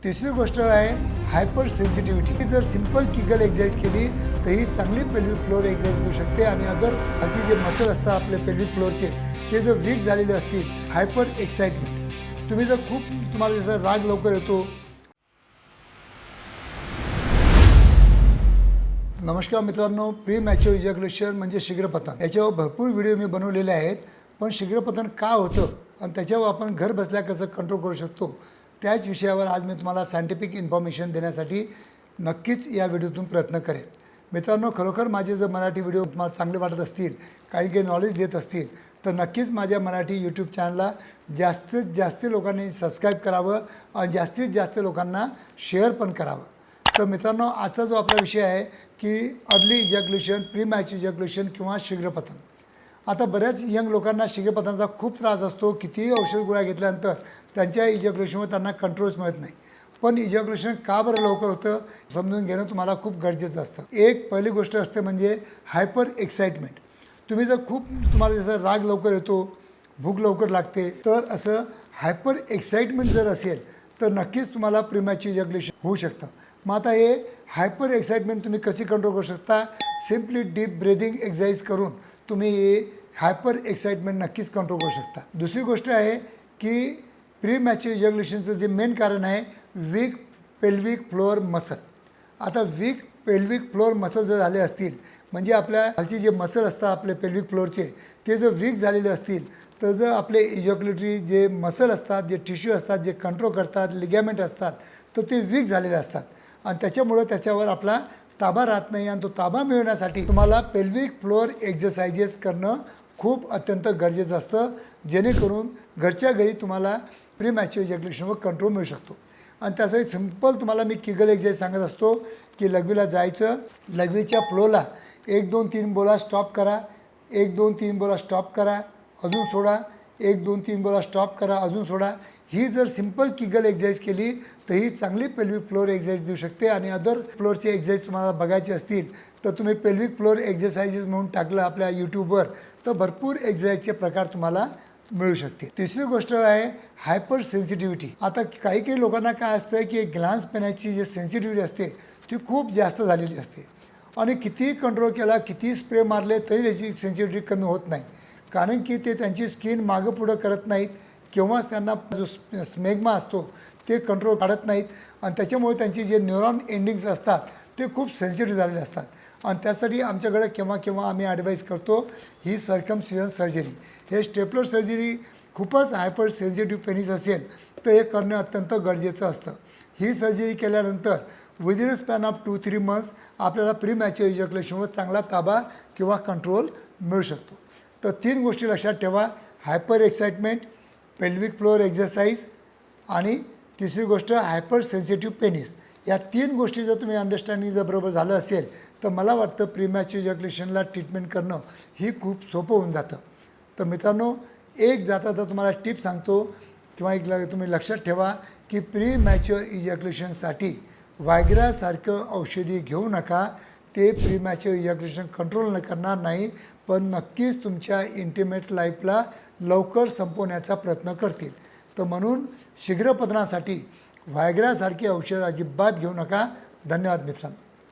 तिसरी गोष्ट आहे हायपर सेन्सिटिव्हिटी। जर सिंपल किगल एक्सरसाइज केली तर ही चांगली पेल्विक फ्लोर एक्सरसाइज देऊ शकते आणि अदर खालची जे मसल असतात आपले पेल्विक फ्लोरचे ते जर वीक झालेले असतील, हायपर एक्साइटमेंट, तुम्ही जर खूप तुम्हाला जसं राग लवकर येतो। नमस्कार मित्रांनो, प्री मॅच्युअर इजॅक्युलेशन म्हणजे शीघ्रपतन याच्यावर भरपूर व्हिडिओ मी बनवलेले आहेत। पण शीघ्रपतन का होतं आणि त्याच्यावर आपण घर बसल्या कसं कंट्रोल करू शकतो त्याच विषयावर आज मी तुम्हाला सायंटिफिक इन्फॉर्मेशन देण्यासाठी नक्कीच या व्हिडिओतून प्रयत्न करेन। मित्रांनो, खरोखर माझे जर मराठी व्हिडिओ तुम्हाला चांगले वाटत असतील, काही नॉलेज देत असतील तर नक्कीच माझ्या मराठी यूट्यूब चॅनलला जास्तीत जास्त लोकांनी सबस्क्राईब करावं आणि जास्तीत जास्त लोकांना शेअर पण करावं। तर मित्रांनो, आजचा जो आपला विषय आहे की early ejaculation, pre mature ejaculation किंवा शीघ्रपतन। आता बऱ्याच यंग लोकांना शीघ्रपतनाचा खूप त्रास असतो। कितीही औषध गोळ्या घेतल्यानंतर त्यांच्या इजॅक्युलेशनवर त्यांना कंट्रोल्स मिळत नाही। पण इजॅक्युलेशन का बरं लवकर होतं समजून घेणं तुम्हाला खूप गरजेचं असतं। एक पहिली गोष्ट असते म्हणजे हायपर एक्साइटमेंट। तुम्ही जर खूप तुम्हाला जसं राग लवकर येतो, भूक लवकर लागते, तर असं हायपर एक्साइटमेंट जर असेल तर नक्कीच तुम्हाला प्रीमॅच्युअर इजॅक्युलेशन होऊ शकतं। मग आता हे हायपर एक्साइटमेंट तुम्ही कशी कंट्रोल करू शकता? सिम्पली डीप ब्रीदिंग एक्सरसाइज करून तुम्ही हे हायपर एक्साइटमेंट नक्कीच कंट्रोल करू शकता। दुसरी गोष्ट आहे की प्री मॅच्युअर इजॅक्युलेशनचं जे मेन कारण आहे वीक पेल्विक फ्लोअर मसल। आता वीक पेल्विक फ्लोअर मसल जर झाले असतील म्हणजे आपल्या खालची जे मसल असतात आपले पेल्विक फ्लोअरचे ते जर वीक झालेले असतील तर जर आपले इजॅक्युलेटरी जे मसल असतात, जे टिश्यू असतात, जे कंट्रोल करतात, लिगॅमेंट असतात, तर ते वीक झालेले असतात आणि त्याच्यामुळं त्याच्यावर आपला ताबा राहत नाही। आणि तो ताबा मिळवण्यासाठी तुम्हाला पेल्विक फ्लोअर एक्सरसाइजेस करणं खूप अत्यंत गरजेचं असतं, जेणेकरून घरच्या घरी तुम्हाला प्री मॅच्युअर इजॅक्युलेशनवर कंट्रोल मिळू शकतो। आणि त्यासाठी सिंपल तुम्हाला मी किगल एक्सरसाइज सांगत असतो की लघवीला जायचं, लघवीच्या फ्लोला 1 2 3 बोला स्टॉप करा, 1 2 3 बोला स्टॉप करा, अजून सोडा, 1 2 3 बोला स्टॉप करा, अजून सोडा। ही जर सिंपल किगल एक्सरसाइज केली तर ही चांगली पेल्विक फ्लोअर एक्सरसाइज देऊ शकते। आणि अदर फ्लोअरचे एक्सरसाइज तुम्हाला बघायचे असतील तर तुम्ही पेल्विक फ्लोअर एक्सरसाइजेस म्हणून टाकलं आपल्या यूट्यूबवर तर भरपूर एक्सरसाइजचे प्रकार तुम्हाला मिळू शकते। तिसरी गोष्ट आहे हायपर सेन्सिटिव्हिटी। आता काही लोकांना काय असतं की ग्लान्स पेनाची जी सेन्सिटिव्हिटी असते ती खूप जास्त झालेली असते आणि कितीही कंट्रोल केला, कितीही स्प्रे मारले तरी त्याची सेन्सिटिव्हिटी कमी होत नाही। कारण की ते त्यांची स्किन मागं पुढं करत नाहीत किंवाच त्यांना जो स्मेग्मा असतो ते कंट्रोल काढत नाहीत आणि त्याच्यामुळे त्यांची जे न्यूरॉन एंडिंग्स असतात ते खूप सेन्सिटिव्ह झालेले असतात। आणि त्यासाठी आमच्याकडे केव्हा आम्ही ॲडवाईस करतो ही सर्कमसिजन सर्जरी। हे स्टेपलर सर्जरी खूपच हायपर सेन्सिटिव्ह पेनिस असेल तर हे करणं अत्यंत गरजेचं असतं। ही सर्जरी केल्यानंतर within a span of 2-3 months आपल्याला प्री मॅच्युअर इजॅक्युलेशनवर चांगला ताबा किंवा कंट्रोल मिळू शकतो। तर 3 गोष्टी लक्षात ठेवा, hyper excitement, pelvic floor exercise आणि तिसरी गोष्ट हायपर सेन्सिटिव्ह पेनिस। या 3 गोष्टी जर तुम्ही अंडरस्टँडिंग जर बरोबर झालं असेल तर मला वाटतं प्री मॅच्युअर इजॅक्युलेशनला ट्रीटमेंट करणं ही खूप सोपं होऊन जातं। तर मित्रांनो, एक जाता तुम्हाला टिप सांगतो किंवा एक तुम्ही लक्षात ठेवा की प्री मॅच्युअर इजॅक्युलेशनसाठी वायग्रासारखं औषधी घेऊ नका। ते प्री मॅच्युअर इजॅक्युलेशन कंट्रोल करणार नाही पण नक्कीच तुमच्या इंटिमेट लाईफला लवकर संपवण्याचा प्रयत्न करतील। तर म्हणून शीघ्रपतनासाठी वायग्रासारखी औषध अजिबात घेऊ नका। धन्यवाद मित्रांनो।